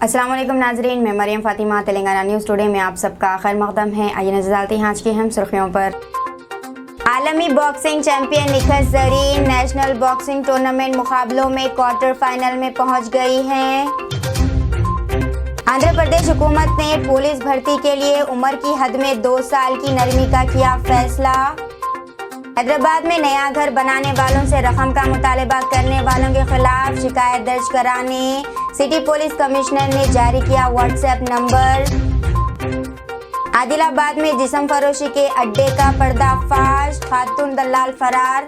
अस्सलाम वालेकुम नाजरीन, मैं मरियम फातिमा। तेलंगाना न्यूज़ टुडे में आप सबका खैर मकदम है। आइए नजर डालते हैं आज की अहम सुर्खियों पर। आलमी boxing champion Nikhat Zareen national boxing tournament मुकाबलों में क्वार्टर फाइनल में पहुंच गई हैं। आंध्र प्रदेश हुकूमत ने पुलिस भर्ती के लिए उम्र की हद में 2 साल की नरमी का किया फैसला। हैदराबाद में नया घर बनाने वालों से रकम का मुतालबा करने वालों के खिलाफ शिकायत दर्ज कराने सिटी पुलिस कमिश्नर ने जारी किया व्हाट्सएप नंबर। आदिलाबाद में जिस्म फरोशी के अड्डे का पर्दाफाश, खातून दलाल फरार।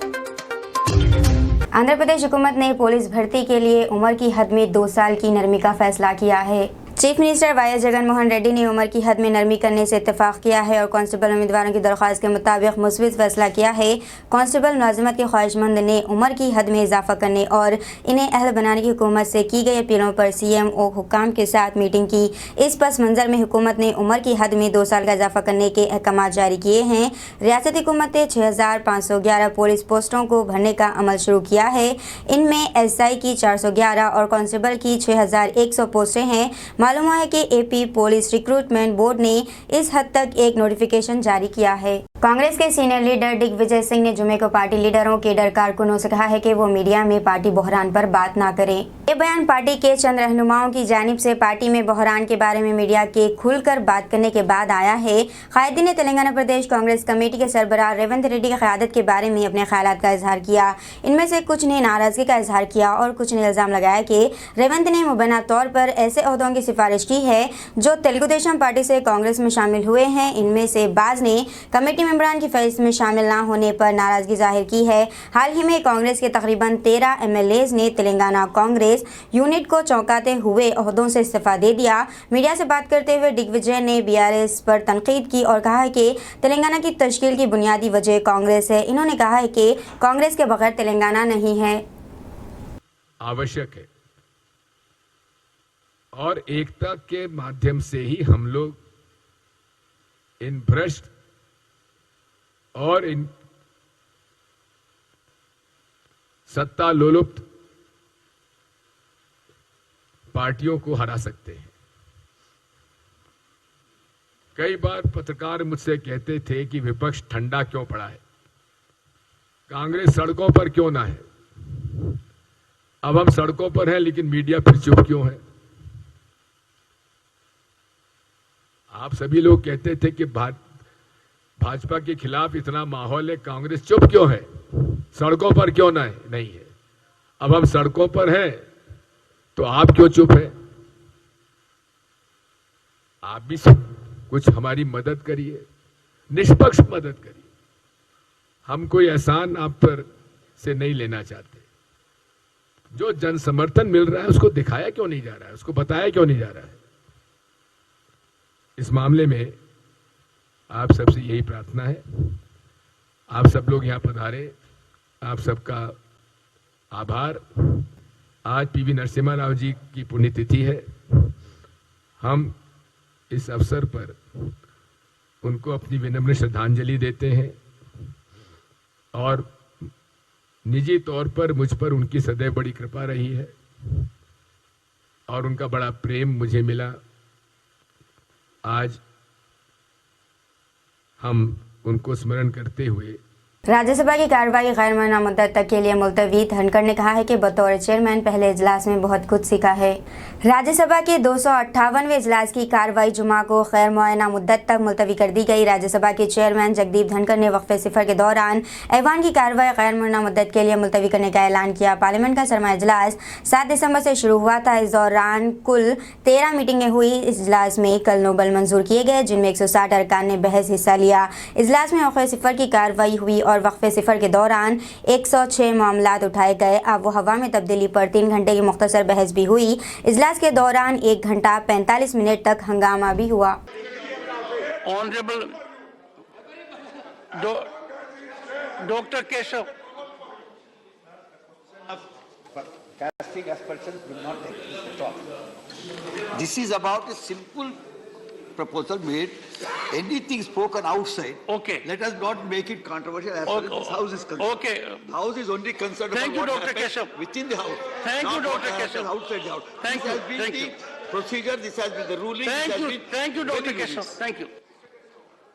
आंध्र प्रदेश हुकूमत ने पुलिस भर्ती के लिए उम्र की हद में 2 साल की नरमी का फैसला किया है। Chief minister Y S Jaganmohan Reddy ने उम्र की हद में नरमी करने से इत्तेफाक किया है और कांस्टेबल उम्मीदवारों की दरख्वास्त के मुताबिक मुस्बित फैसला किया है। कांस्टेबल मुलाजिमत के ख्वाहिशमंद ने उम्र की हद में इजाफा करने और इन्हें अहल बनाने की हुकूमत से की गई अपीलों पर CMO हुकाम के साथ मीटिंग की। इस पस मंजर में हुकूमत ने उम्र की हद में 2 साल का इजाफा करने के अहकाम जारी किए हैं। रियासती हुकूमत ने 6511 पुलिस पोस्टों को भरने का अमल शुरू किया है। इनमें SI की 411 और कांस्टेबल की 6100 पोस्टें हैं। मालूम है कि AP पुलिस रिक्रूटमेंट बोर्ड ने इस हद तक एक नोटिफिकेशन जारी किया है। कांग्रेस के सीनियर लीडर दिग्विजय सिंह ने जुमे को पार्टी लीडरों के डर कारकुनों से कहा है कि वो मीडिया में पार्टी बहरान पर बात ना करें। ये बयान पार्टी के चंद रहनुमाओं की जानिब से पार्टी में बहरान के बारे में मीडिया के खुलकर बात करने के बाद आया है। कायदीन ने तेलंगाना प्रदेश कांग्रेस कमेटी के सरबराह रेवंत रेड्डी की क़यादत के बारे में अपने ख्यालात का इजहार किया। इनमें से कुछ ने नाराजगी का इजहार किया और कुछ ने इल्जाम लगाया कि रेवंत ने मुबैना तौर पर ऐसे ओहदों की सिफारिश की है जो तेलुगु देशम पार्टी से कांग्रेस में शामिल हुए हैं। इनमें से बाज ने कमेटी मेंबरान की फहरिस्त में शामिल ना होने पर नाराजगी जाहिर की है। हाल ही में कांग्रेस के तकरीबन 13 MLAs ने तेलंगाना कांग्रेस यूनिट को चौंकाते हुए ओहदों से इस्तीफा दे दिया। मीडिया से बात करते हुए दिग्विजय ने BRS पर तनकीद की और कहा है कि तेलंगाना की तश्कील की बुनियादी वजह कांग्रेस है। इन्होंने कहा है कि कांग्रेस के बगैर तेलंगाना नहीं है। आवश्यक है और एकता के माध्यम से ही हम लोग इन भ्रष्ट और इन सत्ता लोलुप्त पार्टियों को हरा सकते हैं। कई बार पत्रकार मुझसे कहते थे कि विपक्ष ठंडा क्यों पड़ा है, कांग्रेस सड़कों पर क्यों ना है। अब हम सड़कों पर हैं लेकिन मीडिया फिर चुप क्यों है। आप सभी लोग कहते थे कि भाजपा के खिलाफ इतना माहौल है, कांग्रेस चुप क्यों है, सड़कों पर क्यों ना है। नहीं है, अब हम सड़कों पर हैं तो आप क्यों चुप है। आप भी कुछ हमारी मदद करिए, निष्पक्ष मदद करिए। हम कोई एहसान आप पर से नहीं लेना चाहते। जो जन समर्थन मिल रहा है उसको दिखाया क्यों नहीं जा रहा है, उसको बताया क्यों नहीं जा रहा है। इस मामले में आप सबसे यही प्रार्थना है। आप सब लोग यहां पधारे, आप सबका आभार। आज PV नरसिम्हा राव जी की पुण्यतिथि है। हम इस अवसर पर उनको अपनी विनम्र श्रद्धांजलि देते हैं और निजी तौर पर मुझ पर उनकी सदैव बड़ी कृपा रही है और उनका बड़ा प्रेम मुझे मिला। आज हम उनको स्मरण करते हुए राज्यसभा की कार्रवाई गैर मामूली मुद्दत तक के लिए मुलतवी। धनखड़ ने कहा है कि बतौर चेयरमैन पहले इजलास में बहुत कुछ सीखा है। राज्यसभा के 258वें इजलास की कार्रवाई जुमा को गैर मामूली मुद्दत तक मुलतवी कर दी गई। राज्यसभा के चेयरमैन जगदीप धनखड़ ने वक्फे सिफर के दौरान ऐवान की कार्रवाई गैर मामूली मुद्दत के लिए मुलतवी करने का ऐलान किया। पार्लियामेंट का सरमाया इजलास 7 दिसंबर से शुरू हुआ था। इस दौरान कुल 13 मीटिंगें हुई। इस इजलास में कल नोबल मंजूर किए गए जिनमें 160 अरकान ने बहस हिस्सा लिया। इजलास में वक्फे सिफर की कार्रवाई हुई और वक्फे सिफर के दौरान 106 मामलात उठाए गए। अब वो हवा में तब्दीली पर 3 घंटे की मुख्तसर बहस भी हुई। इजलास के दौरान 1 घंटा 45 मिनट तक हंगामा भी हुआ। Honourable doctor Keshav casting aspersions will not take place at all. This is about a simple proposal made. Anything spoken outside, Okay. let us not make it controversial as far as this house is concerned. Okay. The house is only concerned Thank about you, what Dr. happens Keshav. within the house. Thank you, not what Dr. happens Keshav. outside the house. Thank This you. has been Thank the you. procedure, this has been the ruling. Thank you, Dr. Very Keshav. released. Thank you.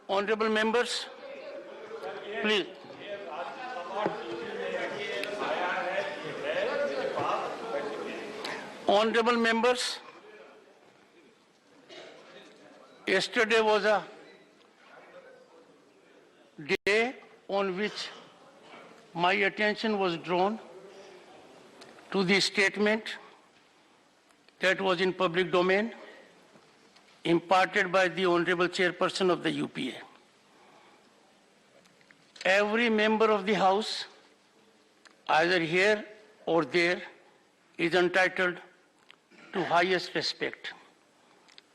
Honorable members, please. Honorable members, yesterday was a day on which my attention was drawn to the statement that was in public domain imparted by the Honorable Chairperson of the UPA. Every member of the House, either here or there, is entitled to highest respect.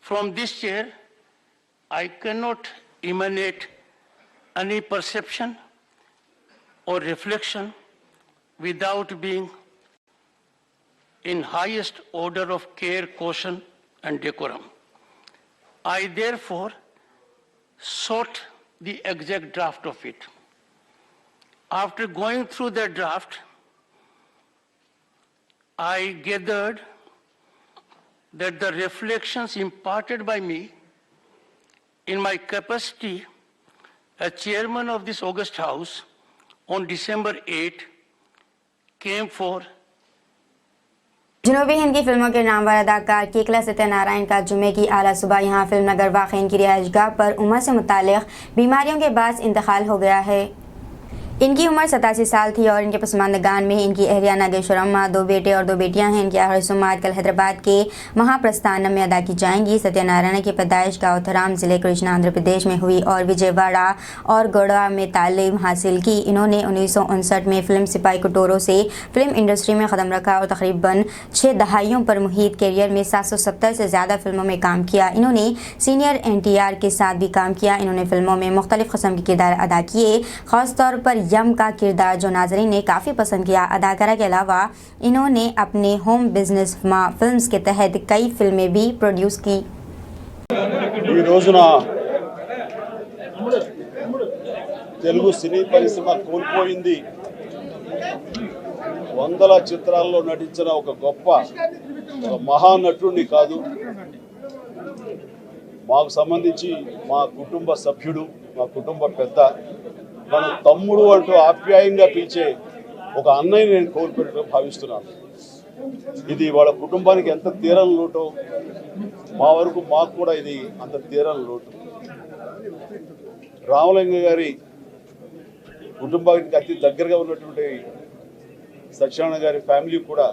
From this chair, I cannot emanate any perception or reflection without being in highest order of care, caution, and decorum. I therefore sought the exact draft of it. After going through that draft, I gathered that the reflections imparted by me in my capacity as chairman of this august House on December 8 came for जनूबी हिंद की फिल्मों के नामवर अदाकार केकला सत्यनारायण का जुमे की आला सुबह यहाँ फिल्म नगर वाक़ की रिहाइशगाह पर उम्र से मुताल्लिक़ बीमारियों के बाद इंतकाल हो गया है। इनकी उम्र 87 साल थी और इनके पसमानदगान में इनकी अहलिया नागेश्वर अम्मा, 2 बेटे और 2 बेटियां हैं। इनकी आखिरी सुमात कल हैदराबाद के महाप्रस्थानम में अदा की जाएंगी। सत्यनारायण की पैदाइश गाँवथराम ज़िले कृष्णा आंध्र प्रदेश में हुई और विजयवाड़ा और गोड़ा में तालीम हासिल की। इन्होंने 1959 में फिल्म सिपाही कटोरों से फिल्म इंडस्ट्री में कदम रखा और तकरीबन 6 दहाइयों पर मुहित कैरियर में 770 से ज़्यादा फिल्मों में काम किया। इन्होंने सीनियर NTR के साथ भी काम किया। इन्होंने फिल्मों में मुख्तलिफ किस्म के किरदार अदा किए, ख़ासतौर पर यम का किरदार जो नाज़रीन ने काफ़ी पसंद किया। अदाकारा के अलावा इन्होंने अपने होम बिजनेस माँ फिल्म्स के तहत कई फिल्में भी प्रोड्यूस की। ఈ రోజున తెలుగు సినీ పరిశ్రమ కోల్పోయింది వందల చిత్రాల్లో నటించిన ఒక గొప్ప మహానటుడిని కాదు, మాకు సంబంధించి మా కుటుంబ సభ్యుడు, మా కుటుంబ పెద్ద, మన తమ్ముడు అంటూ ఆప్యాయంగా పిలిచే ఒక అన్నయ్యని నేను కోల్పోయినట్టు భావిస్తున్నాను. ఇది వాళ్ళ కుటుంబానికి ఎంత తీరని లోటో మా వరకు మాకు కూడా ఇది అంత తీరని లోటు. రామలింగ గారి కుటుంబానికి అతి దగ్గరగా ఉన్నటువంటి సత్యనారాయణ గారి ఫ్యామిలీ కూడా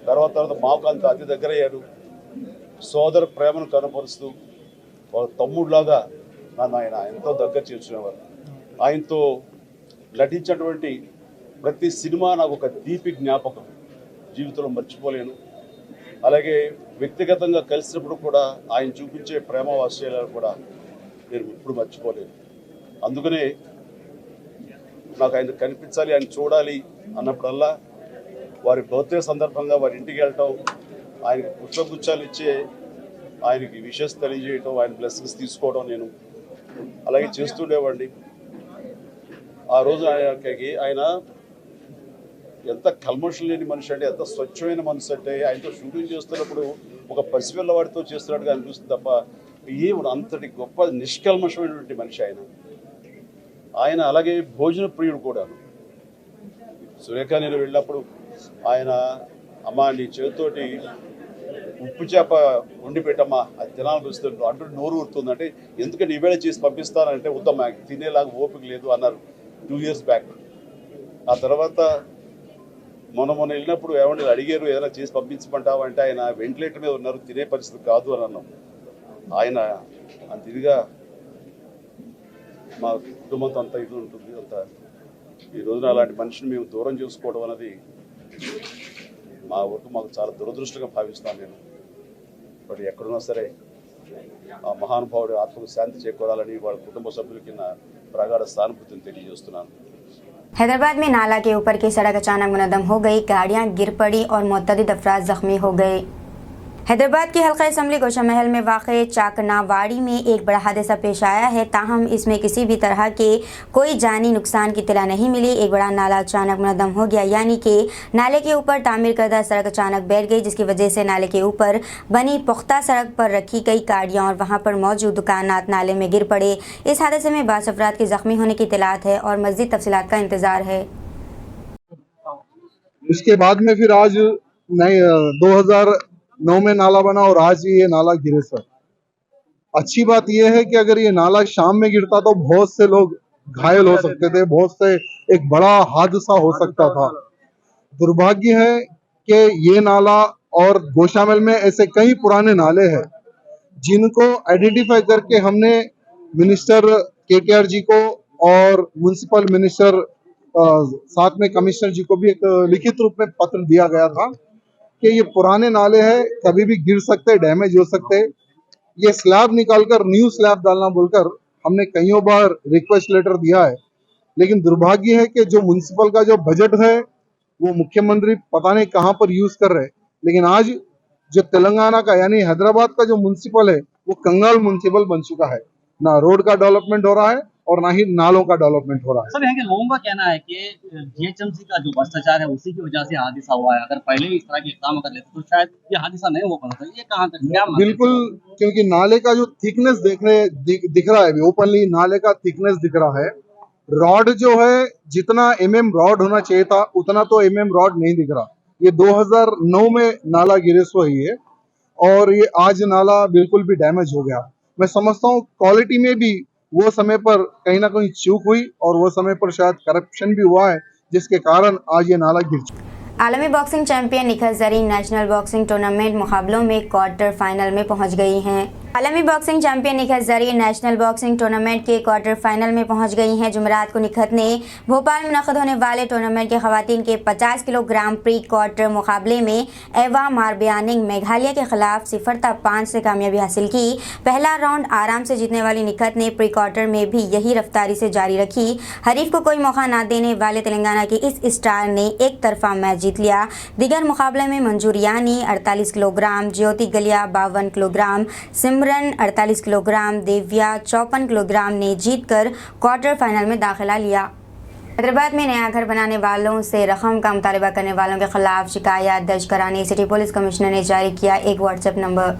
తర్వాత మాకు అంత అతి దగ్గర అయ్యారు. సోదర ప్రేమను కనపరుస్తూ వాళ్ళ తమ్ముడిలాగా నన్ను ఆయన ఎంతో దగ్గర చేర్చుకునేవారు. ఆయనతో నటించినటువంటి ప్రతి సినిమా నాకు ఒక తీపి జ్ఞాపకం, జీవితంలో మర్చిపోలేను. అలాగే వ్యక్తిగతంగా కలిసినప్పుడు కూడా ఆయన చూపించే ప్రేమ వాత్సల్యాలు కూడా నేను ఇప్పుడు మర్చిపోలేను. అందుకనే నాకు ఆయన కనిపించాలి, ఆయన చూడాలి అన్నప్పుడల్లా వారి బర్త్డే సందర్భంగా వారి ఇంటికి వెళ్ళటం, ఆయనకి పుష్పగుచ్చాలు ఇచ్చే, ఆయనకి విషెస్ తెలియజేయటం, ఆయన బ్లెస్సింగ్స్ తీసుకోవడం నేను అలాగే చేస్తుండేవాడిని. ఆ రోజు ఆయన ఎంత కల్మషం లేని మనిషి అంటే, ఎంత స్వచ్ఛమైన మనసు అంటే, ఆయనతో షూటింగ్ చేస్తున్నప్పుడు ఒక పసిపిల్లవాడితో చేస్తున్నట్టుగా అనిపిస్తుంది తప్ప అంతటి గొప్ప నిష్కల్మషమైనటువంటి మనిషి ఆయన. ఆయన అలాగే భోజన ప్రియుడు కూడా. సురేఖ నేను వెళ్ళినప్పుడు ఆయన, అమ్మ నీ చేతితోటి ఉప్పు చేప వండి పెట్టమ్మా, అది తినాలనిపిస్తుంది అంటూ నోరు ఊరుతుంది. అంటే ఎందుకంటే ఈవేళ చేసి పంపిస్తానంటే వద్దమ్మా, తినేలాగా ఓపిక లేదు అన్నారు 2 years బ్యాక్. ఆ తర్వాత మొన్న వెళ్ళినప్పుడు ఏమంటే అడిగారు ఏదైనా చేసి పంపించమంటావా అంటే ఆయన వెంటిలేటర్ మీద ఉన్నారు, తినే పరిస్థితి కాదు అని అన్నాం. ఆయన అంత ఇదిగా మా కుటుంబంతో అంత ఇది ఉంటుంది. అంత ఈ రోజున అలాంటి మనిషిని మేము దూరం చేసుకోవడం అనేది మా వరకు మాకు చాలా దురదృష్టంగా భావిస్తాను నేను. బట్ ఎక్కడున్నా సరే ఆ మహానుభావుడి ఆత్మకు శాంతి చేకూరాలని వాళ్ళ కుటుంబ సభ్యులకి నా ప్రగాఢ సానుభూతిని తెలియజేస్తున్నాను. हैदराबाद में नाला के ऊपर की सड़क अचानक मुनद्दम हो गई, गाड़ियां गिर पड़ी और मुतअद्दिद अफराद जख्मी हो गए। हैदराबाद की हल्का असम्बली गोशा महल में वाक़ चाकनावाड़ी में एक बड़ा हादसा पेश आया है। ताहम इसमें किसी भी तरह के कोई जानी नुकसान की इत्तला नहीं मिली। एक बड़ा नाला अचानक मुनद्दम हो गया, यानी कि नाले के ऊपर तामीर करदा सड़क अचानक बैठ गई, जिसकी वजह से नाले के ऊपर बनी पुख्ता सड़क पर रखी गई गाड़ियाँ और वहाँ पर मौजूद दुकानात नाले में गिर पड़े। इस हादसे में 22 अफराद के ज़ख्मी होने की इत्तलात है और मज़ीद तफसीलात का इंतज़ार है। इसके बाद में फिर आज 2009 में नाला बना और आज ये नाला गिरे सर। अच्छी बात यह है कि अगर ये नाला शाम में गिरता तो बहुत से लोग घायल हो सकते थे, बहुत से एक बड़ा हादसा हो सकता था। दुर्भाग्य है कि ये नाला और गोशामहल में ऐसे कई पुराने नाले हैं जिनको आइडेंटिफाई करके हमने मिनिस्टर केटीआर जी को और म्युनिसिपल मिनिस्टर साथ में कमिश्नर जी को भी एक लिखित रूप में पत्र दिया गया था कि ये पुराने नाले हैं, कभी भी गिर सकते, डैमेज हो सकते। ये स्लैब निकालकर न्यू स्लैब डालना बोलकर हमने कईयों बार रिक्वेस्ट लेटर दिया है, लेकिन दुर्भाग्य है कि जो म्युनिसिपल का जो बजट है वो मुख्यमंत्री पता नहीं कहां पर यूज कर रहे हैं। लेकिन आज जो तेलंगाना का यानी हैदराबाद का जो म्युनिसिपल है वो कंगाल म्युनिसिपल बन चुका है। ना रोड का डेवलपमेंट हो रहा है और ना ही नालों का डेवलपमेंट हो रहा है। सर, यहाँ के लोगों का कहना है कि जीएचएमसी का जो भ्रष्टाचार है उसी की वजह से हादसा हुआ है। अगर पहले ही इस तरह के काम कर लेते तो शायद ये हादसा नहीं हो पाता। ये कहाँ तक क्या बिल्कुल, क्योंकि नाले का जो थिकनेस दिख रहा है, ओपनली नाले का थिकनेस दिख रहा है। रॉड जो है जितना रॉड होना चाहिए था उतना तो रॉड नहीं दिख रहा। ये 2009 में नाला गिरे सो ही है और ये आज नाला बिल्कुल भी डैमेज हो गया। मैं समझता हूँ क्वालिटी में भी वो समय पर कहीं ना कहीं चूक हुई और वो समय पर शायद करप्शन भी हुआ है, जिसके कारण आज ये नाला गिर चुका। आलमी boxing champion Nikhat Zareen national boxing tournament मुकाबलों में क्वार्टर फाइनल में पहुंच गई हैं। आलमी boxing champion Nikhat Zareen national boxing tournament के क्वार्टर फाइनल में पहुंच गई हैं। जुमेरात को निखत ने भोपाल में मुनक़्क़िद होने वाले टूर्नामेंट के खवातीन के 50 किलोग्राम प्री क्वार्टर मुकाबले में एवा मारबियानिंग मेघालय के खिलाफ 0-5 से कामयाबी हासिल की। पहला राउंड आराम से जीतने वाली निखत ने प्री क्वार्टर में भी यही रफ्तारी से जारी रखी। हरीफ को कोई मौका न देने वाले तेलंगाना के इस स्टार ने एक तरफा मैच जीत लिया। दिगर मुकाबले में मंजूरियानी 48 किलोग्राम, ज्योति गलिया 52 किलोग्राम, सिमरन 48 किलोग्राम, देविया 54 किलोग्राम ने जीतकर क्वार्टर फाइनल में दाखिला लिया। हैदराबाद में नया घर बनाने वालों से रकम का मुतालबा करने वालों के खिलाफ शिकायत दर्ज कराने सिटी पुलिस कमिश्नर ने जारी किया एक व्हाट्सएप नंबर।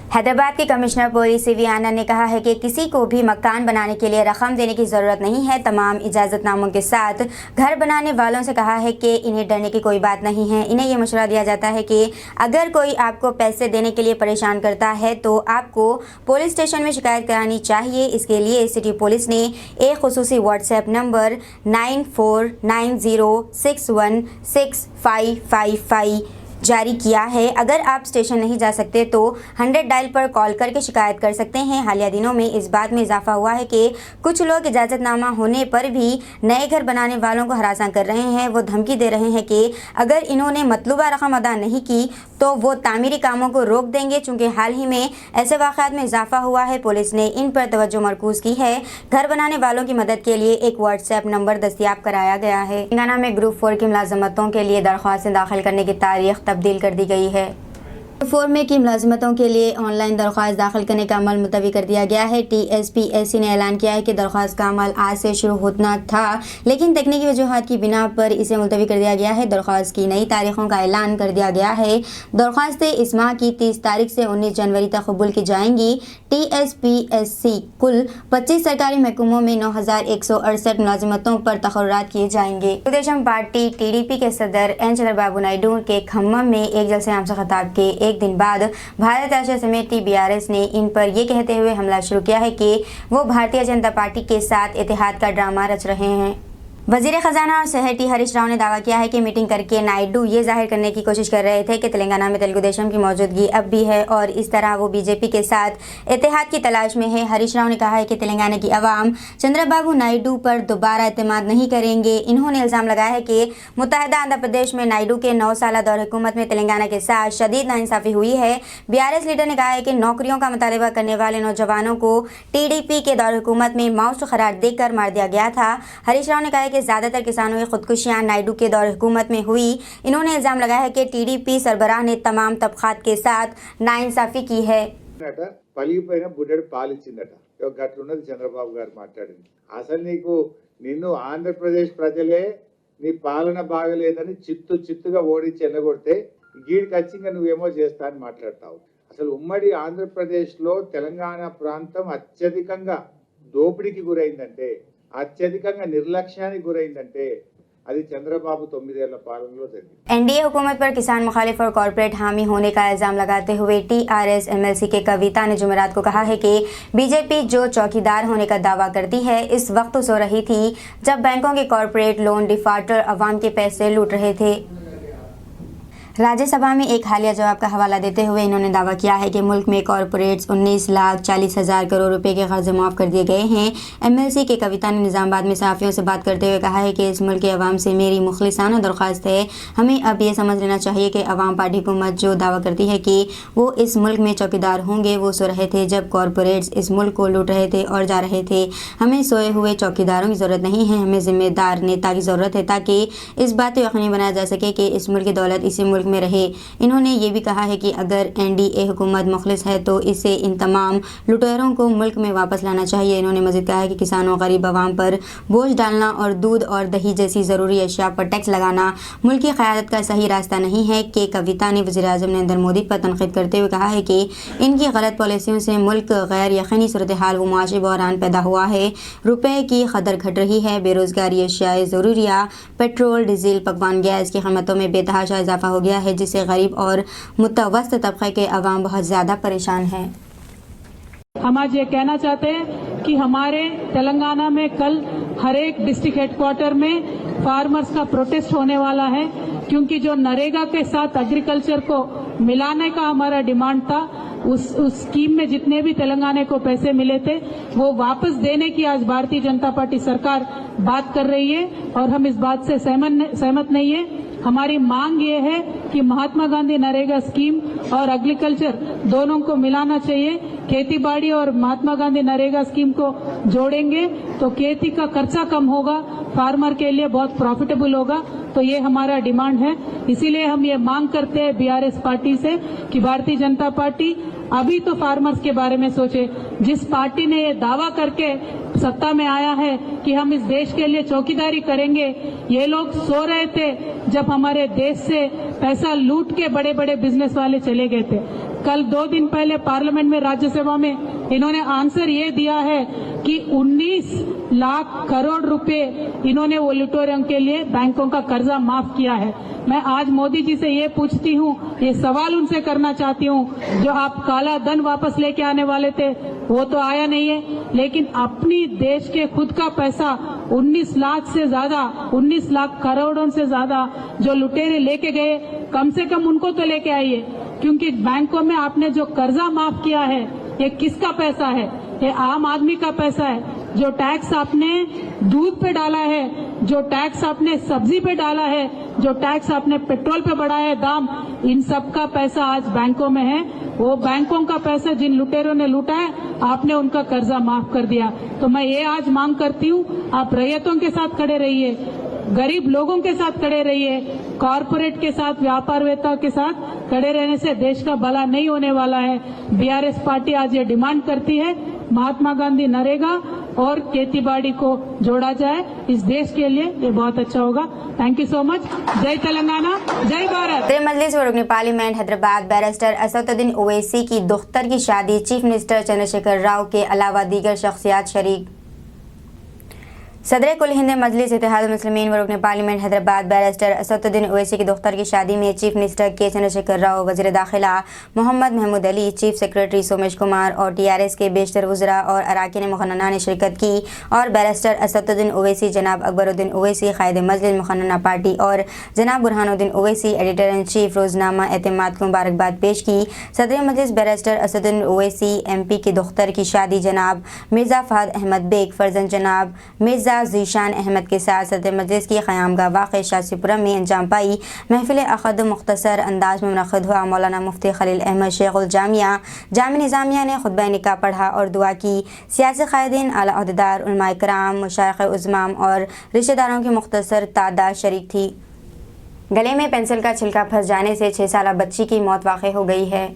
हैदराबाद के कमिश्नर पुलिस सीवी आनंद ने कहा है कि किसी को भी मकान बनाने के लिए रकम देने की ज़रूरत नहीं है। तमाम इजाज़तनामों के साथ घर बनाने वालों से कहा है कि इन्हें डरने की कोई बात नहीं है। इन्हें यह मशवरा दिया जाता है कि अगर कोई आपको पैसे देने के लिए परेशान करता है तो आपको पुलिस स्टेशन में शिकायत करानी चाहिए। इसके लिए सिटी पुलिस ने एक खुसूसी व्हाट्सएप नंबर 9490616555 जारी किया है। अगर आप स्टेशन नहीं जा सकते तो 100 डायल पर कॉल करके शिकायत कर सकते हैं। हालिया दिनों में इस बात में इजाफा हुआ है कि कुछ लोग इजाज़तनामा होने पर भी नए घर बनाने वालों को हरासा कर रहे हैं। वो धमकी दे रहे हैं कि अगर इन्होंने मतलूबा रकम अदा नहीं की तो वो तामीरी कामों को रोक देंगे। चूँकि हाल ही में ऐसे वाक़यात में इजाफा हुआ है, पुलिस ने इन पर तवज्जो मरकूज़ की है। घर बनाने वालों की मदद के लिए एक व्हाट्सएप नंबर दस्तियाब कराया गया है। तेलंगाना में ग्रुप 4 की मुलाजमतों के लिए दरख्वास्तें दाखिल करने की तारीख तब्दील कर दी गई है। ग्रुप 4 में की मुलाजमतों के लिए ऑनलाइन दरख्वास्त दाखिल करने का अमल मुलतवी कर दिया गया है। TSPSC ने ऐलान किया है कि दरख्वास्त का अमल आज से शुरू होना था, लेकिन तकनीकी वजूहात की बिना पर इसे मुलतवी कर दिया गया है। दरख्वास्त की नई तारीखों का ऐलान कर दिया गया है। दरख्वास्तें इस माह की 30 तारीख से 19 जनवरी तक कबूल की जाएंगी। TSPSC कुल 25 सरकारी महकमों में 9168 मुलाजमतों पर तकर्रात किए जाएंगे। तेलुगुदेशम पार्टी TDP के सदर N चंद्रबाबू नायडू के खम्मम में एक जलसे आम से खिताब के एक दिन बाद भारत राष्ट्रीय समिति BRS ने इन पर यह कहते हुए हमला शुरू किया है कि वो भारतीय जनता पार्टी के साथ इत्तेहाद का ड्रामा रच रहे हैं। वजीर खजाना और शहर टी हरीश राव ने दावा किया है कि मीटिंग करके नायडू ये जाहिर करने की कोशिश कर रहे थे कि तेलंगाना में तेलुगुदेशम की मौजूदगी अब भी है और इस तरह वो बीजेपी के साथ इत्तेहाद की तलाश में है। हरीश राव ने कहा है कि तेलंगाना की आवाम चंद्रबाबू नायडू पर दोबारा एतमाद नहीं करेंगे। इन्होंने इल्ज़ाम लगाया है कि मुत्तहिदा आंध्र प्रदेश में नायडू के 9 साल दौर हुकूमत में तेलंगाना के साथ शदीद नाइंसाफ़ी हुई है। BRS लीडर ने कहा है कि नौकरियों का मुतालबा करने वाले नौजवानों को TDP के दौर हुकूमत में माउस करार देकर मार दिया गया था। हरीश राव ने कहा है कि ज़्यादातर किसानों की खुदकुशियाँ नायडू के दौर हुकूमत में हुई। इन्होंने इल्ज़ाम लगाया है कि टीडीपी सरबराह ने तमाम तबक़ात के साथ नाइंसाफ़ी की है। పలిగిపోయిన బుడ్డెడు పాలిచ్చిందట గట్లున్నది చంద్రబాబు గారు మాట్లాడింది. అసలు నిన్ను ఆంధ్రప్రదేశ్ ప్రజలే నీ పాలన బాగలేదని చిత్తుగా ఓడించి ఎల్లగొడితే గీడికి వచ్చింగా నువ్వేమో చేస్తా అని మాట్లాడతావు. అసలు ఉమ్మడి ఆంధ్రప్రదేశ్ లో తెలంగాణ ప్రాంతం అత్యధికంగా దోపిడీకి గురైందంటే, అత్యధికంగా నిర్లక్ష్యానికి గురైందంటే అది చంద్రబాబు 9 ఏళ్ల పాలనలో జరిగింది. एनडीए हुकूमत पर किसान मुखालिफ और कॉरपोरेट हामी होने का इल्ज़ाम लगाते हुए टीआरएस एमएलसी के कविता ने जुमेरात को कहा है कि बीजेपी जो चौकीदार होने का दावा करती है इस वक्त सो रही थी जब बैंकों के कॉरपोरेट लोन डिफाल्टर अवाम के पैसे लूट रहे थे। राज्यसभा में एक हालिया जवाब का हवाला देते हुए इन्होंने दावा किया है कि मुल्क में कॉरपोरेट्स 19,40,000 करोड़ रुपए के कर्जे माफ़ कर दिए गए हैं। एमएलसी के कविता ने निज़ामाबाद में सहाफ़ियों से बात करते हुए कहा है कि इस मुल्क के अवाम से मेरी मुखलिसाना दरख्वास्त है, हमें अब ये समझ लेना चाहिए कि अवाम पार्टी हुकूमत जो दावा करती है कि वो इस मुल्क में चौकीदार होंगे वो सो रहे थे जब कॉरपोरेट्स इस मुल्क को लूट रहे थे और जा रहे थे। हमें सोए हुए चौकीदारों की ज़रूरत नहीं है, हमें ज़िम्मेदार नेता की ज़रूरत है ताकि इस बात को यकीनी बनाया जा सके कि इस मुल्क की दौलत इसी मुल्क में रहे। इन्होंने ये भी कहा है कि अगर एनडीए हुकूमत मुखलिस है तो इसे इन तमाम लुटेरों को मुल्क में वापस लाना चाहिए। इन्होंने मज़ीद कहा है कि किसानों गरीब आवाम पर बोझ डालना और दूध और दही जैसी ज़रूरी अशिया पर टैक्स लगाना मुल्क की क़यादत का सही रास्ता नहीं है। कि कविता ने वज़ीर-ए-आज़म नरेंद्र मोदी पर तनक़ीद करते हुए कहा है कि इनकी गलत पॉलिसियों से मुल्क गैर यकीनी सूरत हाल व मुआशी बहरान पैदा हुआ है, रुपये की कदर घट रही है, बेरोज़गारी, अशियाए ज़रूरिया, पेट्रोल, डीजल, पकवान गैस की कीमतों में बेतहाशा इजाफा हो गया है जिससे गरीब और मुतवस्तित तबके के अवाम बहुत ज़्यादा परेशान हैं। हम आज ये कहना चाहते हैं कि हमारे तेलंगाना में कल हर एक डिस्ट्रिक्ट हेडक्वार्टर में फार्मर्स का प्रोटेस्ट होने वाला है, क्योंकि जो नरेगा के साथ एग्रीकल्चर को मिलाने का हमारा डिमांड था, उस स्कीम में जितने भी तेलंगाना को पैसे मिले थे वो वापस देने की आज भारतीय जनता पार्टी सरकार बात कर रही है और हम इस बात से सहमत नहीं है। हमारी मांग ये है कि महात्मा गांधी नरेगा स्कीम और एग्रीकल्चर दोनों को मिलाना चाहिए। खेती बाड़ी और महात्मा गांधी नरेगा स्कीम को जोड़ेंगे तो खेती का खर्चा कम होगा, फार्मर के लिए बहुत प्रॉफिटेबल होगा। तो ये हमारा डिमांड है। इसीलिए हम ये मांग करते हैं बीआरएस पार्टी से कि भारतीय जनता पार्टी अभी तो फार्मर्स के बारे में सोचे। जिस पार्टी ने ये दावा करके सत्ता में आया है कि हम इस देश के लिए चौकीदारी करेंगे, ये लोग सो रहे थे जब हमारे देश से पैसा लूट के बड़े बड़े बिजनेस वाले चले गए थे। कल 2 दिन पहले पार्लियामेंट में राज्यसभा में इन्होंने आंसर ये दिया है कि 19 लाख करोड़ रुपए इन्होंने वो लुटेरों के लिए बैंकों का कर्जा माफ किया है। मैं आज मोदी जी से ये पूछती हूँ, ये सवाल उनसे करना चाहती हूँ, जो आप काला धन वापस लेके आने वाले थे वो तो आया नहीं है, लेकिन अपनी देश के खुद का पैसा 19 लाख से ज्यादा, 19 लाख करोड़ों से ज्यादा जो लुटेरे लेके गए, कम से कम उनको तो लेके आइए, क्योंकि बैंकों में आपने जो कर्जा माफ किया है ये किसका पैसा है? ये आम आदमी का पैसा है। जो टैक्स आपने दूध पे डाला है, जो टैक्स आपने सब्जी पे डाला है, जो टैक्स आपने पेट्रोल पे बढ़ाया है दाम, इन सब का पैसा आज बैंकों में है। वो बैंकों का पैसा जिन लुटेरों ने लूटा है, आपने उनका कर्जा माफ कर दिया। तो मैं ये आज मांग करती हूँ, आप रैयतों के साथ खड़े रहिए, गरीब लोगों के साथ खड़े रहिए, कॉरपोरेट के साथ, व्यापारवेत्ताओं के साथ खड़े रहने से देश का भला नहीं होने वाला है। बीआरएस पार्टी आज ये डिमांड करती है महात्मा गांधी नरेगा और खेतीबाड़ी को जोड़ा जाए। इस देश के लिए ये बहुत अच्छा होगा। Thank you so much. जय तेलंगाना, जय भारत। मजलिस व रुकन पार्लियामेंट हैदराबाद बैरिस्टर असदुद्दीन ओवैसी की दुख्तर की शादी चीफ मिनिस्टर चंद्रशेखर राव के अलावा दीगर शख्सियात शरीक। सदर कुल हिंद मजलिस इत्तेहाद मुस्लिमीन व रुकन पार्लियामेंट हैदराबाद बैरिस्टर असदुद्दीन ओवैसी की दुख्तर की शादी में चीफ मिनिस्टर के चंद्रशेखर राव, वज़ीर दाखिला मोहम्मद महमूद अली, चीफ सेक्रेटरी सोमेश कुमार और टीआरएस के बेशतर वज़रा और अरकान मुखन्नना ने शिरकत की और बैरिस्टर असदुद्दीन ओवैसी, जनाब अकबरुद्दीन ओवैसी कायद मजलिस मुखन्नना पार्टी और जनाब Burhanuddin Owaisi editor in chief रोजनामा एतमाद को मुबारकबाद पेश की। सदर मजलिस बैरिस्टर असदुद्दीन ओवैसी MP की दुख्तर की शादी जनाब मिर्ज़ा फहद अहमद बेग, फर्जंद जनाब मिर्ज़ा मुल्ला जीशान अहमद के साथ सदर मजलिस की क़यामगाह वाक़ शासीपुरम में अंजाम पाई। महफिल अक़द मुख्तसर अंदाज में मुनक़्क़िद हुआ। मौलाना मुफ्ती खलील अहमद शेखुल जामिया जामिया निज़ामिया ने खुतबा निकाह पढ़ा और दुआ की। सियासी क़ायदीन, आला अहदेदार, उलमा इकराम, मशाइख़ उज़्माम और रिश्तेदारों की मुख्तसर तादाद शरीक थी। गले में पेंसिल का छिलका फंस जाने से 6 साला बच्ची की मौत वाक़ हो गई है।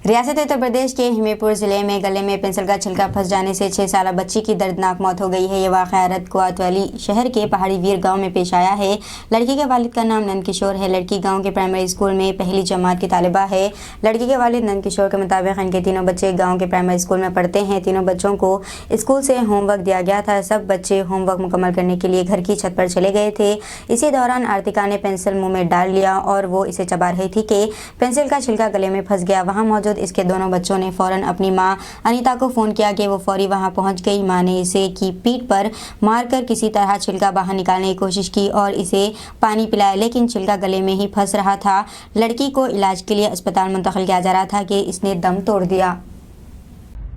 रियासत उत्तर प्रदेश के हिमीरपुर ज़िले में गले में पेंसिल का छिलका फंस जाने से 6 साला बच्ची की दर्दनाक मौत हो गई है। ये वाक़या रत कोतवाली शहर के पहाड़ी वीर गांव में पेश आया है। लड़की के वालिद का नाम नंद किशोर है। लड़की गांव के प्राइमरी स्कूल में पहली जमात की तालिबा है। लड़की के वालिद नंद किशोर के मुताबिक इनके तीनों बच्चे गाँव के प्राइमरी स्कूल में पढ़ते हैं। तीनों बच्चों को स्कूल से होमवर्क दिया गया था। सब बच्चे होमवर्क मुकम्मल करने के लिए घर की छत पर चले गए थे। इसी दौरान आर्तिका ने पेंसिल मुँह में डाल लिया और वो इसे चबा रही थी कि पेंसिल का छिलका गले में फंस गया। वहाँ मौजूद इसके दोनों बच्चों ने फौरन अपनी मां अनीता को फ़ोन किया कि वो फौरी वहां पहुंच गई। मां ने इसे की पीठ पर मारकर किसी तरह छिलका बाहर निकालने की कोशिश की और इसे पानी पिलाया, लेकिन छिलका गले में ही फंस रहा था। लड़की को इलाज के लिए अस्पताल मुंतकिल किया जा रहा था कि इसने दम तोड़ दिया।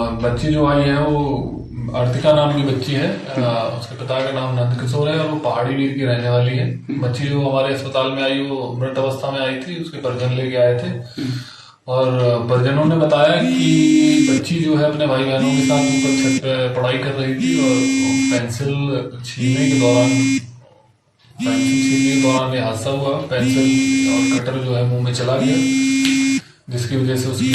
बच्ची जो आई है वो आर्तिका नाम की बच्ची है। उसके पिता का नाम नंद किशोर है और वो पहाड़ी वीर की रहने वाली है। बच्ची जो हमारे अस्पताल में आई वो मृत अवस्था में आई थी। उसके परिजन लेके आए थे और परिजनों ने बताया कि बच्ची जो है अपने भाई बहनों के साथ ऊपर छत पे पढ़ाई कर रही थी और पेंसिल छीलने के दौरान ये हादसा हुआ। पेंसिल और कटर जो है मुंह में चला गया, जिसकी वजह से उसकी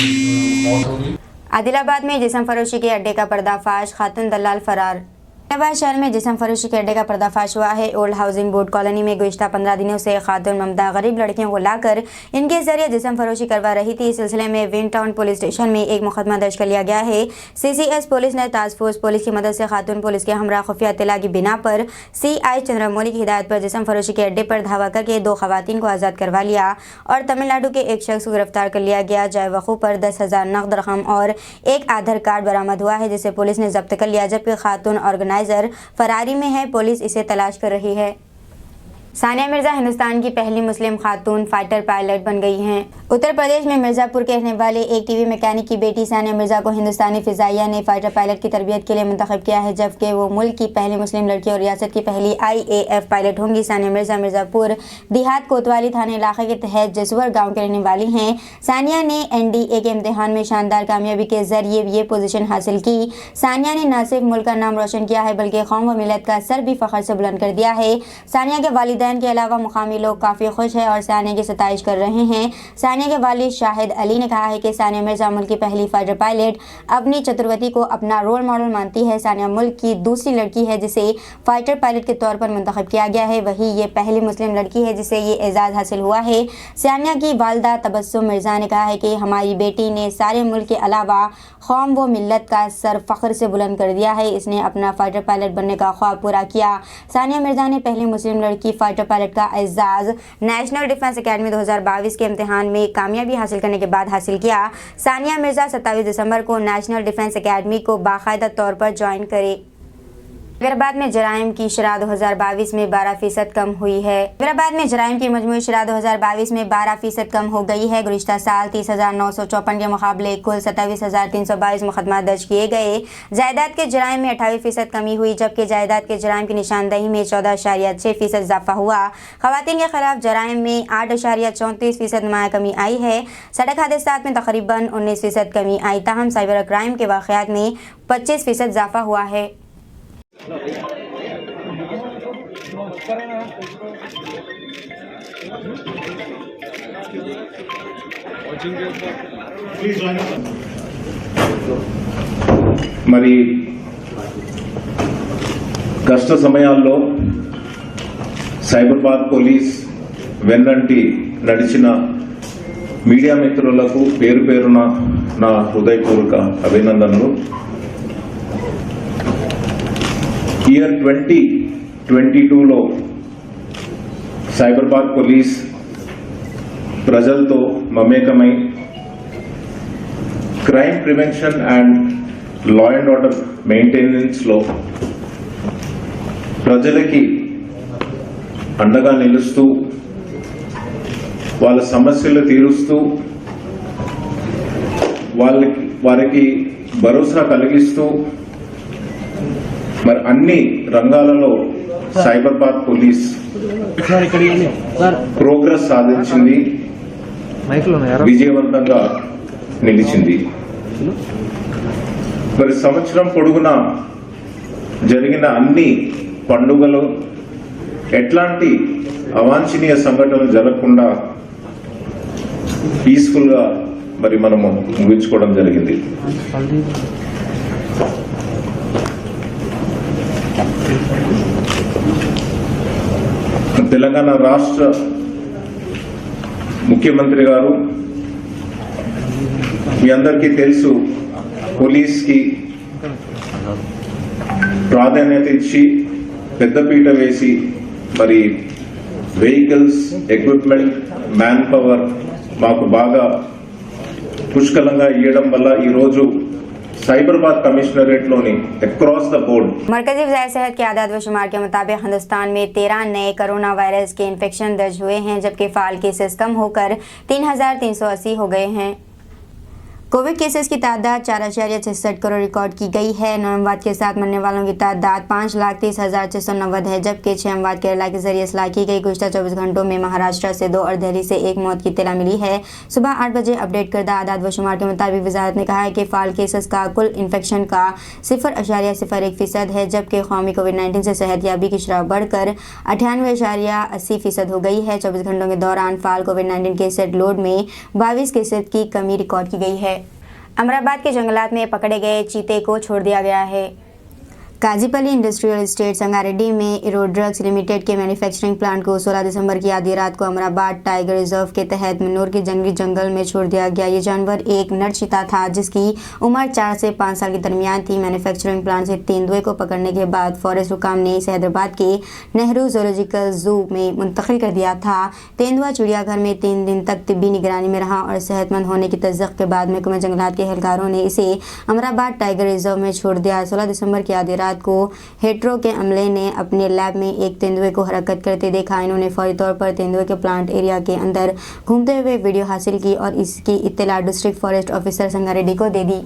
मौत हो गई। आदिलाबाद में जिस्म फरोशी के अड्डे का पर्दाफाश, खातून दलाल फरार। आदिलाबाद शहर में जिस्म फरोशी के अड्डे का पर्दाफाश हुआ है। ओल्ड हाउसिंग बोर्ड कॉलोनी में गुज़िश्ता 15 दिनों से खातून ममता गरीब लड़कियों को लाकर इनके जरिए जिस्म फरोशी करवा रही थी। इस सिलसिले में विन टाउन पुलिस स्टेशन में एक मुकदमा दर्ज कर लिया गया है। CCS पुलिस ने टास्क फोर्स पुलिस की मदद से खातून पुलिस के हमरा खुफिया इत्तला की बिना पर CI चंद्रमौली की हिदायत पर जिस्म फरोशी के अड्डे पर धावा करके 2 खवातीन को आज़ाद करवा लिया और तमिलनाडु के एक शख्स को गिरफ्तार कर लिया गया। जाए वक़ू पर 10,000 नकद रकम और एक आधार कार्ड बरामद हुआ है, जिसे पुलिस ने जब्त कर लिया। जबकि खातून ऑर्गेनाइजर फरारी में है। पुलिस इसे तलाश कर रही है। सानिया मिर्जा हिंदुस्तान की पहली मुस्लिम खातून फाइटर पायलट बन गई हैं। उत्तर प्रदेश में मिर्जापुर के रहने वाले एक टीवी मैकेनिक की बेटी सानिया मिर्जा को हिंदुस्तानी फिजाइया ने फाइटर पायलट की तरबियत के लिए मुंतखब किया है, जबकि वो मुल्क की पहली मुस्लिम लड़की और रियासत की पहली IAF पायलट होंगी। सानिया मिर्जा मिर्जापुर देहात कोतवाली थाना इलाके के तहत जसवर गाँव के रहने वाली हैं। सानिया ने NDA के इम्तिहान में शानदार कामयाबी के जरिए ये पोजीशन हासिल की। सानिया ने न सिर्फ मुल्क का नाम रोशन किया है बल्कि कौम व मिलत का सर भी फख्र से बुलंद कर दिया है। सानिया के वालिदैन के अलावा मुकामी लोग काफ़ी खुश हैं और सानिया की सताइश कर रहे हैं। सानिया के वालिद शाहिद अली ने कहा है कि सानिया मिर्जा मुल्क की पहली फाइटर पायलट अपनी चतुर्वती को अपना रोल मॉडल मानती है। सानिया मुल्क की दूसरी लड़की है जिसे फाइटर पायलट के तौर पर मुंतखब किया गया है। वही ये पहली मुस्लिम लड़की है जिसे ये एजाज़ हासिल हुआ है। सानिया की वालदा तबस्सुम मिर्जा ने कहा है कि हमारी बेटी ने सारे मुल्क के अलावा कौम व मिलत का सर फख्र से बुलंद कर दिया है। इसने अपना फाइटर पायलट बनने का ख्वाब पूरा किया। सानिया मिर्जा ने पहली मुस्लिम लड़की फाइटर पायलट का एजाज़ नेशनल डिफेंस एकेडमी 2022 के इम्तिहान में कामयाबी हासिल करने के बाद हासिल किया। सानिया मिर्जा 27 दिसंबर को नेशनल डिफेंस एकेडमी को बाकायदा तौर पर ज्वाइन करे। हैदराबाद में जराइम की शरह 2022 में 12% कम हुई है। हैदराबाद में जराइम की मजमूई शरह 2022 में 12% कम हो गई है। गुज़िश्ता साल 30,954 के मुकाबले कुल 27,322 मुकदमा दर्ज किए गए। जायदाद के जराइम में 28% कमी हुई, जबकि जायदाद के जराइम की निशानदही में 14.6% इजाफा हुआ। खवातीन के खिलाफ जराइम में 8.34% नुमाया कमी आई है। सड़क हादसात में तकरीबन 19% कमी आई। ताहम साइबर क्राइम के वाक़यात में 25% इजाफा हुआ है। మరి కష్ట సమయాల్లో సైబరాబాద్ పోలీస్ వెన్నంటి నడిచిన మీడియా మిత్రులకు పేరు పేరున నా హృదయపూర్వక అభినందనలు. ఇయర్ 2022లో సైబరాబాద్ పోలీస్ ప్రజలతో మమేకమై crime prevention and law and order మెయింటెనెన్స్లో ప్రజలకి అండగా నిలుస్తూ వాళ్ళ సమస్యలు తీరుస్తూ వారికి భరోసా కలిగిస్తూ మరి అన్ని రంగాలలో సైబరాబాద్ పోలీస్ ప్రోగ్రెస్ సాధించింది, విజయవంతంగా నిలిచింది. మరి సంవత్సరం పొడుగునా జరిగిన అన్ని పండుగలు ఎట్లాంటి అవాంఛనీయ సంఘటనలు జరగకుండా పీస్ఫుల్ గా మరి మనము ముగించుకోవడం జరిగింది. తెలంగాణ రాష్ట్ర ముఖ్యమంత్రి గారు మీ అందరికీ తెలుసు, పోలీస్ కి ప్రాధాన్యత ఇచ్చి పెద్దపీట వేసి మరి వెహికల్స్, ఎక్విప్మెంట్, మ్యాన్ పవర్ మాకు బాగా పుష్కలంగా ఇవ్వడం వల్ల ఈరోజు Cyberabad commissionerate Loni across the board मरकजी वज़ायत सेहत के आदाद व शुमार के मुताबिक हिंदुस्तान में 13 नए कोरोना वायरस के इन्फेक्शन दर्ज हुए हैं, जबकि फाल केसेस कम होकर 3380 हो गए हैं। कोविड केसेस की तादाद 4.66 करोड़ रिकॉर्ड की गई है। 9 अमवात के साथ मरने वालों की तादाद 5,30,690 है, जबकि 6 अमवात केरला के जरिए इस्लाह की गई। गुज़श्ता 24 घंटों में महाराष्ट्र से 2 और दिल्ली से 1 मौत की इत्तला मिली है। सुबह 8 बजे अपडेट करदा आदाद व शुमार के मुताबिक वजारत ने कहा है कि फाल केसेस का कुल इन्फेक्शन का 0.01% है, जबकि कौमी कोविड-19 से सेहतयाबी की शरह बढ़कर 98.80% हो गई है। 24 घंटों के दौरान फाल कोविड-19 केसेस लोड में 22% की कमी रिकॉर्ड की गई है। अमराबाद के जंगलात में पकड़े गए चीते को छोड़ दिया गया है। काजीपल्ली इंडस्ट्रियल एस्टेट संगारेड्डी में इरो ड्रग्स लिमिटेड के मैन्युफैक्चरिंग प्लांट को 16 दिसंबर की आधी रात को अमराबाद टाइगर रिजर्व के तहत मनोर के जंगली जंगल में छोड़ दिया गया। ये जानवर एक नर चीता था जिसकी उम्र 4 से 5 साल के दरमियान थी। मैन्युफैक्चरिंग प्लांट से तेंदुए को पकड़ने के बाद फॉरेस्ट हुकाम ने इसे हैदराबाद के नेहरू ज़ूलॉजिकल जू में मुंतकिल कर दिया था। तेंदुआ चिड़ियाघर में 3 दिन तक तिब्बी निगरानी में रहा और सेहतमंद होने की तस्दीक के बाद महकमा जंगलात के एहलकारों ने इसे अमराबाद टाइगर रिजर्व में छोड़ दिया। 16 दिसंबर की आधी रात को हेट्रो के अमले ने अपने लैब में एक तेंदुए को हरकत करते देखा। इन्होंने फौरी तौर पर तेंदुए के प्लांट एरिया के अंदर घूमते हुए वीडियो हासिल की और इसकी इत्तला डिस्ट्रिक्ट फॉरेस्ट ऑफिसर संगारेड्डी को दे दी।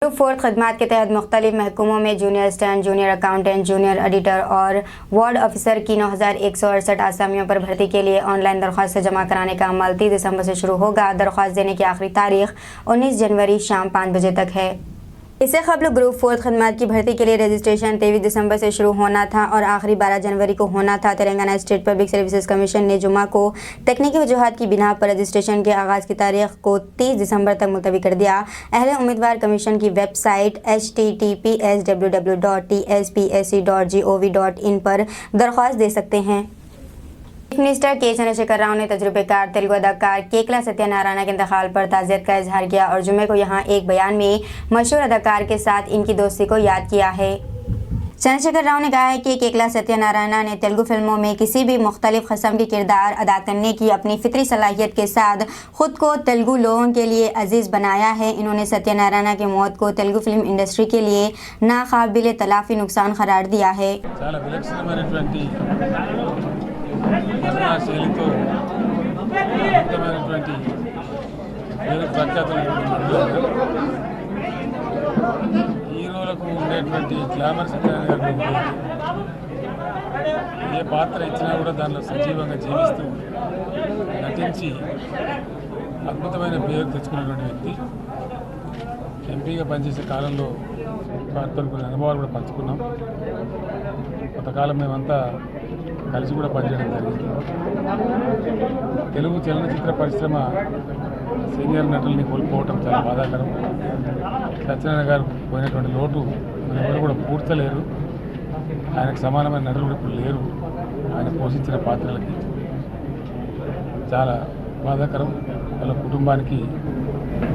ग्रुप 4 खदमात के तहत मुख्तलिफ महकमों में junior assistant, junior accountant, junior editor और वार्ड ऑफिसर की 9,168 आसामियों पर भर्ती के लिए ऑनलाइन दरख्वास्त जमा कराने का अमल 30 दिसंबर से शुरू होगा। दरख्वास्त देने की आखिरी तारीख 19 जनवरी शाम 5 बजे तक है। इससे कबल ग्रुप 4 खदमात की भर्ती के लिए रजिस्ट्रेशन 23 दिसंबर से शुरू होना था और आखिरी 12 जनवरी को होना था। Telangana state public services commission ने जुमा को तकनीकी वजूहात की बिना पर रजिस्ट्रेशन के आगाज़ की तारीख को 30 दिसंबर तक मुलतवी कर दिया। अहले उम्मीदवार कमीशन की वेबसाइट https://www.tspsc.gov.in पर दरख्वास्त दे सकते हैं। चीफ मिनिस्टर के चंद्रशेखर राव ने तजुर्बेकार तेलुगु अदाकार केकला सत्यनारायण के इंतकाल पर ताज़ियत का इजहार किया और जुमे को यहाँ एक बयान में मशहूर अदाकार के साथ इनकी दोस्ती को याद किया है। चंद्रशेखर राव ने कहा है कि केकला सत्यनारायण ने तेलुगु फिल्मों में किसी भी मुख्तलिफ किस्म के किरदार अदा करने की अपनी फितरी सलाहियत के साथ खुद को तेलुगु लोगों के लिए अजीज़ बनाया है। इन्होंने सत्यनारायण की मौत को तेलुगु फिल्म इंडस्ट्री के लिए नाकाबिल तलाफी नुकसान करार दिया है। శైలితో అద్భుతమైనటువంటి పేరు ప్రఖ్యాతులు హీరోలకు ఉండేటువంటి గ్లామర్ సత్యనారాయణ గారు ఏ పాత్ర ఇచ్చినా కూడా దానిలో సజీవంగా జీవిస్తూ నటించి అద్భుతమైన పేరు తెచ్చుకున్నటువంటి వ్యక్తి. ఎంపీగా పనిచేసే కాలంలో కొన్ని అనుభవాలు కూడా పంచుకున్నాం. కొంతకాలం మేమంతా కలిసి కూడా పనిచేయడం జరిగింది. తెలుగు చలనచిత్ర పరిశ్రమ సీనియర్ నటుల్ని కోల్పోవటం చాలా బాధాకరం. సత్యనారాయణ గారు పోయినటువంటి లోటు ఎవరు కూడా పూడ్చలేరు. ఆయనకు సమానమైన నటులు కూడా ఇప్పుడు లేరు. ఆయన పోషించిన పాత్రలకి చాలా బాధాకరం. వాళ్ళ కుటుంబానికి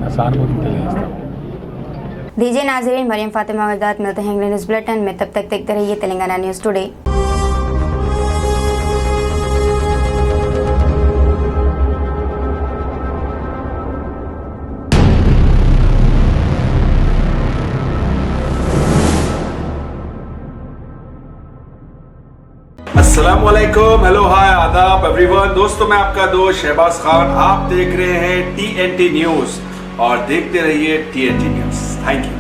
నా సానుభూతిని తెలియజేస్తాం. दीजिए नाज़रीन, मरियम फातिमा के साथ मिलते हैं न्यूज़ बुलेटिन में, तब तक देखते रहिए तेलंगाना न्यूज़ टुडे। अस्सलामुअलैकुम, हेलो हाय आदाब एवरीवन। दोस्तों मैं आपका दोस्त शहबाज खान, आप देख रहे हैं TNT न्यूज़ और देखते रहिए TNT न्यूज़। Thank you.